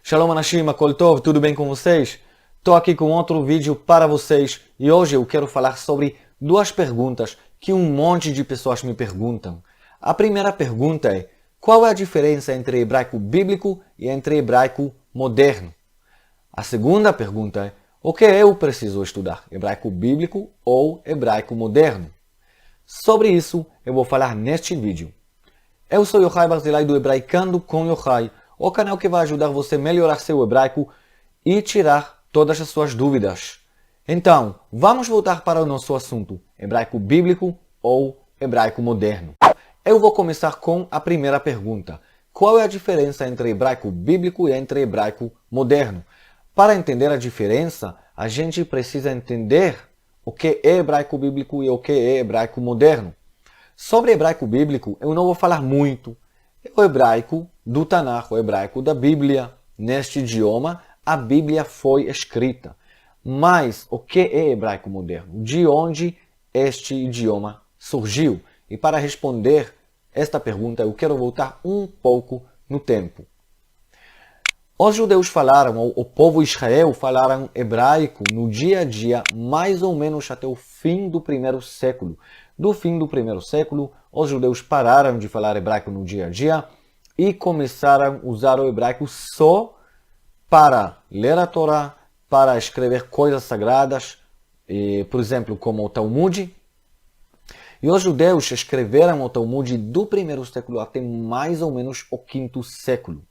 Shalom Anashim, Kol Tov, tudo bem com vocês? Estou aqui com outro vídeo para vocês e hoje eu quero falar sobre duas perguntas que um monte de pessoas me perguntam. A primeira pergunta é: qual é a diferença entre hebraico bíblico e entre hebraico moderno? A segunda pergunta é: o que eu preciso estudar, hebraico bíblico ou hebraico moderno? Sobre isso eu vou falar neste vídeo. Eu sou Yochai Barzilai do Hebraicando com Yochai, o canal que vai ajudar você a melhorar seu hebraico e tirar todas as suas dúvidas. Então, vamos voltar para o nosso assunto, hebraico bíblico ou hebraico moderno. Eu vou começar com a primeira pergunta. Qual é a diferença entre hebraico bíblico e entre hebraico moderno? Para entender a diferença, a gente precisa entender o que é hebraico bíblico e o que é hebraico moderno. Sobre hebraico bíblico, eu não vou falar muito. É o hebraico do Tanakh, o hebraico da Bíblia. Neste idioma, a Bíblia foi escrita. Mas o que é hebraico moderno? De onde este idioma surgiu? E para responder esta pergunta, eu quero voltar um pouco no tempo. Os judeus falaram, ou o povo Israel falaram hebraico no dia a dia, mais ou menos até o fim do primeiro século. Do fim do primeiro século, os judeus pararam de falar hebraico no dia a dia e começaram a usar o hebraico só para ler a Torá, para escrever coisas sagradas, por exemplo, como o Talmud. E os judeus escreveram o Talmud do primeiro século até mais ou menos o quinto século.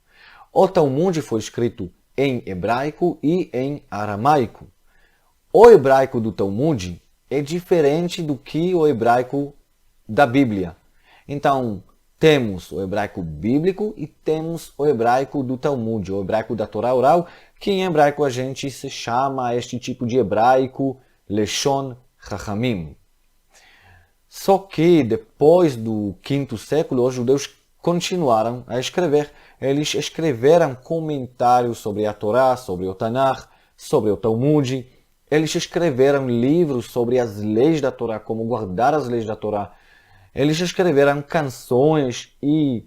O Talmud foi escrito em hebraico e em aramaico. O hebraico do Talmud é diferente do que o hebraico da Bíblia. Então, temos o hebraico bíblico e temos o hebraico do Talmud, o hebraico da Torá oral, que em hebraico a gente se chama este tipo de hebraico Leshon Chachamim. Só que depois do quinto século, os judeus continuaram a escrever. Eles escreveram comentários sobre a Torá, sobre o Tanakh, sobre o Talmud. Eles escreveram livros sobre as leis da Torá, como guardar as leis da Torá. Eles escreveram canções e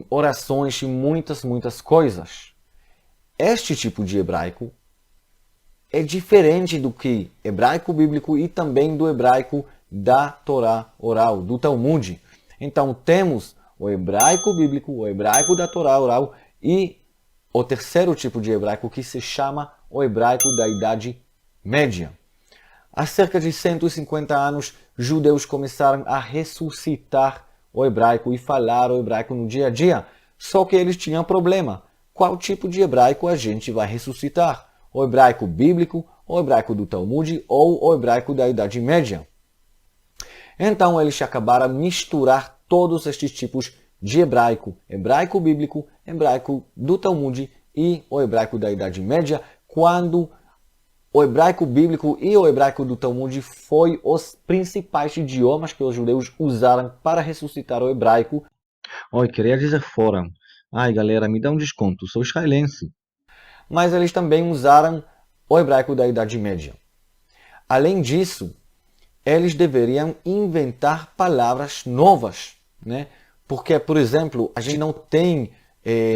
orações e muitas coisas. Este tipo de hebraico é diferente do que hebraico bíblico e também do hebraico da Torá oral, do Talmud. Então temos o hebraico bíblico, o hebraico da Torá oral e o terceiro tipo de hebraico que se chama o hebraico da Idade Média. Há cerca de 150 anos, judeus começaram a ressuscitar o hebraico e falar o hebraico no dia a dia. Só que eles tinham problema. Qual tipo de hebraico a gente vai ressuscitar? O hebraico bíblico, o hebraico do Talmud ou o hebraico da Idade Média? Então eles acabaram misturar todos estes tipos de hebraico. Hebraico bíblico, hebraico do Talmud e o hebraico da Idade Média, quando o hebraico bíblico e o hebraico do Talmud foi os principais idiomas que os judeus usaram para ressuscitar o hebraico. Oi, queria dizer fora. Ai, galera, me dá um desconto, sou israelense. Mas eles também usaram o hebraico da Idade Média. Além disso, eles deveriam inventar palavras novas, né? Porque, por exemplo, a gente não tem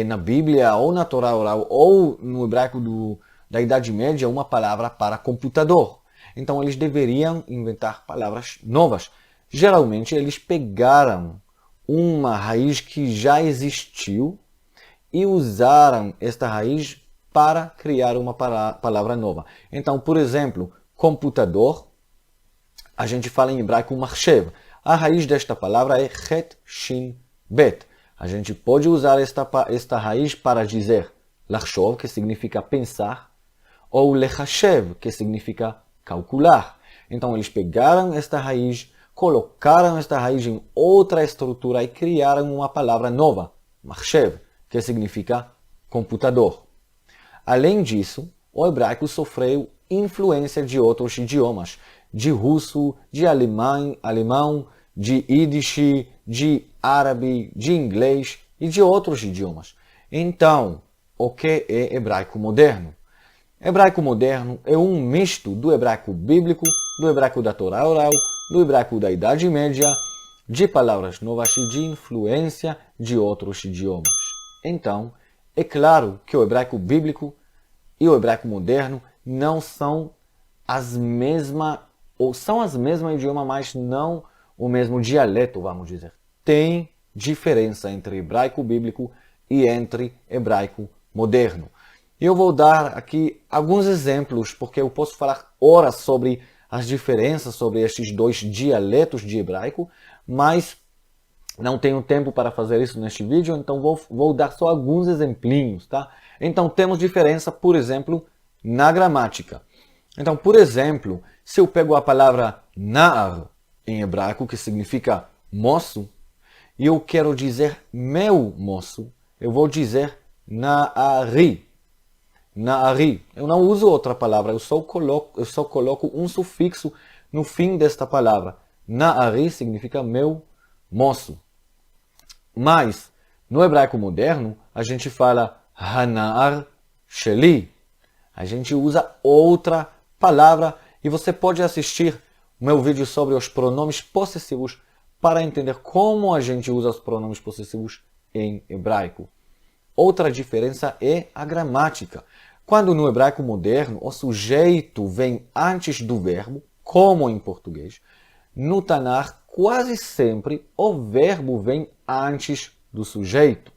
na Bíblia ou na Torá oral ou no hebraico da Idade Média uma palavra para computador. Então eles deveriam inventar palavras novas. Geralmente eles pegaram uma raiz que já existiu e usaram esta raiz para criar uma palavra nova. Então, por exemplo, computador, a gente fala em hebraico marshev. A raiz desta palavra é het shin bet. A gente pode usar esta raiz para dizer lachshov, que significa pensar, ou lechashev, que significa calcular. Então eles pegaram esta raiz, colocaram esta raiz em outra estrutura e criaram uma palavra nova, marshev, que significa computador. Além disso, o hebraico sofreu influência de outros idiomas, de russo, de alemão, de Yiddish, de árabe, de inglês e de outros idiomas. Então, o que é hebraico moderno? Hebraico moderno é um misto do hebraico bíblico, do hebraico da Torá oral, do hebraico da Idade Média, de palavras novas e de influência de outros idiomas. Então, É claro que o hebraico bíblico e o hebraico moderno não são as mesmas, ou são as mesmas idiomas, mas não o mesmo dialeto, vamos dizer. Tem diferença entre hebraico bíblico e entre hebraico moderno. Eu vou dar aqui alguns exemplos, porque eu posso falar horas sobre as diferenças sobre estes dois dialetos de hebraico, mas não tenho tempo para fazer isso neste vídeo, então vou dar só alguns exemplinhos, tá? Então temos diferença, por exemplo, na gramática. Então, por exemplo, se eu pego a palavra nar em hebraico, que significa moço, e eu quero dizer meu moço, eu vou dizer naari. Naari. Eu não uso outra palavra, eu só coloco um sufixo no fim desta palavra. Naari significa meu moço. Mas, no hebraico moderno, a gente fala hanar sheli. A gente usa outra palavra e você pode assistir o meu vídeo sobre os pronomes possessivos para entender como a gente usa os pronomes possessivos em hebraico. Outra diferença é a gramática. Quando no hebraico moderno o sujeito vem antes do verbo, como em português, no Tanar quase sempre o verbo vem antes do sujeito.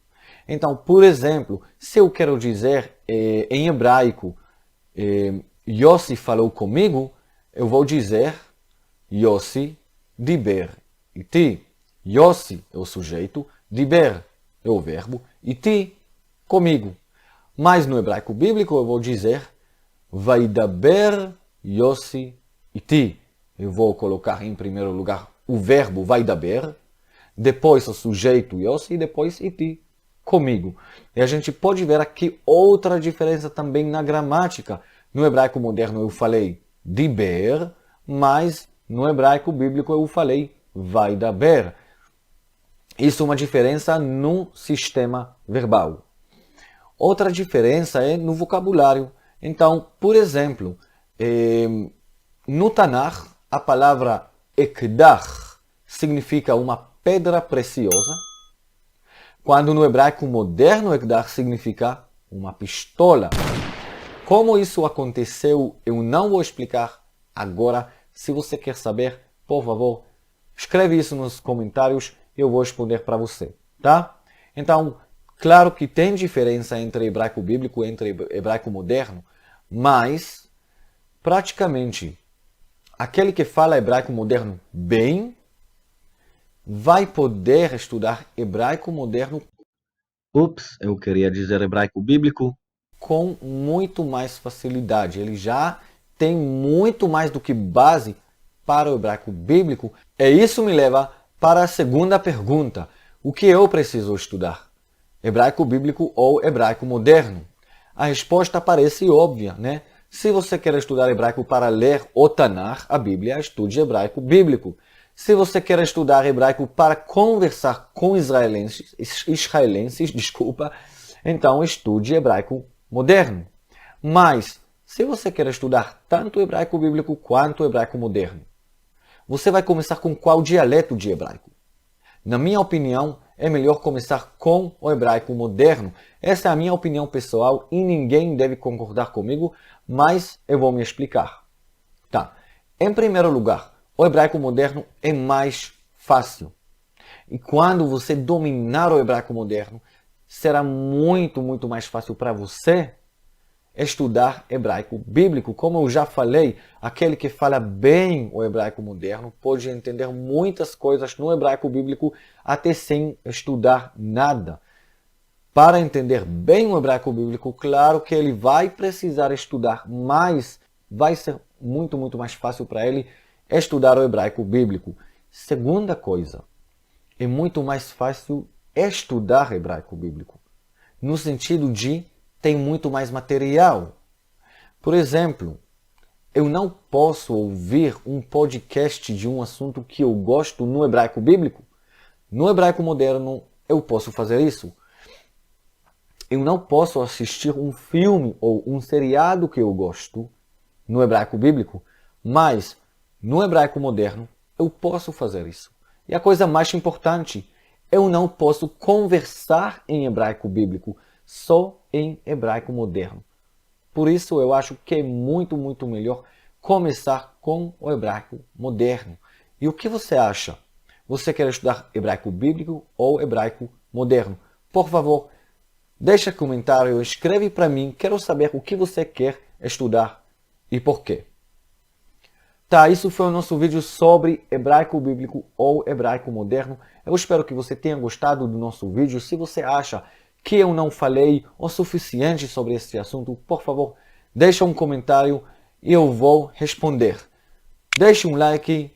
Então, por exemplo, se eu quero dizer em hebraico Yossi falou comigo, eu vou dizer Yossi diber iti. Yossi é o sujeito, diber é o verbo, iti, comigo. Mas no hebraico bíblico eu vou dizer Vaidaber Yossi iti. Eu vou colocar em primeiro lugar o verbo Vaidaber, depois o sujeito Yossi e depois iti, comigo. E a gente pode ver aqui outra diferença também na gramática. No hebraico moderno eu falei diber, mas no hebraico bíblico eu falei vaidaber. Isso é uma diferença no sistema verbal. Outra diferença é no vocabulário. Então, por exemplo, no Tanakh, a palavra ekdach significa uma pedra preciosa, quando no hebraico moderno ekdach significa uma pistola. Como isso aconteceu, eu não vou explicar agora. Se você quer saber, por favor, escreve isso nos comentários e eu vou responder para você, tá? Então, claro que tem diferença entre hebraico bíblico e entre hebraico moderno, mas praticamente aquele que fala hebraico moderno bem vai poder estudar hebraico moderno. Eu queria dizer hebraico bíblico com muito mais facilidade. Ele já tem muito mais do que base para o hebraico bíblico. E isso me leva para a segunda pergunta. O que eu preciso estudar? Hebraico bíblico ou hebraico moderno? A resposta parece óbvia, né? Se você quer estudar hebraico para ler o Tanar, a Bíblia, estude hebraico bíblico. Se você quer estudar hebraico para conversar com israelenses, então estude hebraico moderno. Mas, se você quer estudar tanto hebraico bíblico quanto hebraico moderno, você vai começar com qual dialeto de hebraico? Na minha opinião, é melhor começar com o hebraico moderno. Essa é a minha opinião pessoal e ninguém deve concordar comigo, mas eu vou me explicar. Tá. Em primeiro lugar, o hebraico moderno é mais fácil. E quando você dominar o hebraico moderno, será muito mais fácil para você estudar hebraico bíblico. Como eu já falei, aquele que fala bem o hebraico moderno pode entender muitas coisas no hebraico bíblico até sem estudar nada. Para entender bem o hebraico bíblico, claro que ele vai precisar estudar, mas vai ser muito mais fácil para ele estudar o hebraico bíblico. Segunda coisa, é muito mais fácil estudar hebraico bíblico, no sentido de tem muito mais material. Por exemplo, eu não posso ouvir um podcast de um assunto que eu gosto no hebraico bíblico. No hebraico moderno, eu posso fazer isso. Eu não posso assistir um filme ou um seriado que eu gosto no hebraico bíblico, mas no hebraico moderno, eu posso fazer isso. E a coisa mais importante, eu não posso conversar em hebraico bíblico. só em hebraico moderno. Por isso eu acho que é muito melhor começar com o hebraico moderno. E o que você acha? Você quer estudar hebraico bíblico ou hebraico moderno? Por favor, deixa comentário, escreve para mim, quero saber o que você quer estudar e por quê. Tá, isso foi o nosso vídeo sobre hebraico bíblico ou hebraico moderno. Eu espero que você tenha gostado do nosso vídeo. Se você acha que eu não falei o suficiente sobre este assunto, por favor, deixa um comentário e eu vou responder. Deixe um like,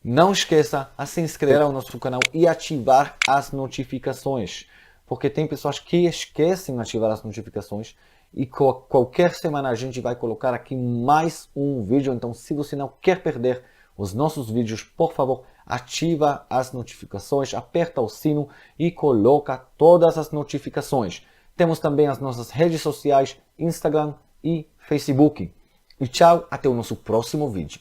não esqueça de se inscrever ao nosso canal e ativar as notificações, porque tem pessoas que esquecem de ativar as notificações e qualquer semana a gente vai colocar aqui mais um vídeo. Então, se você não quer perder os nossos vídeos, por favor, ativa as notificações, aperta o sino e coloca todas as notificações. Temos também as nossas redes sociais, Instagram e Facebook. E tchau, até o nosso próximo vídeo.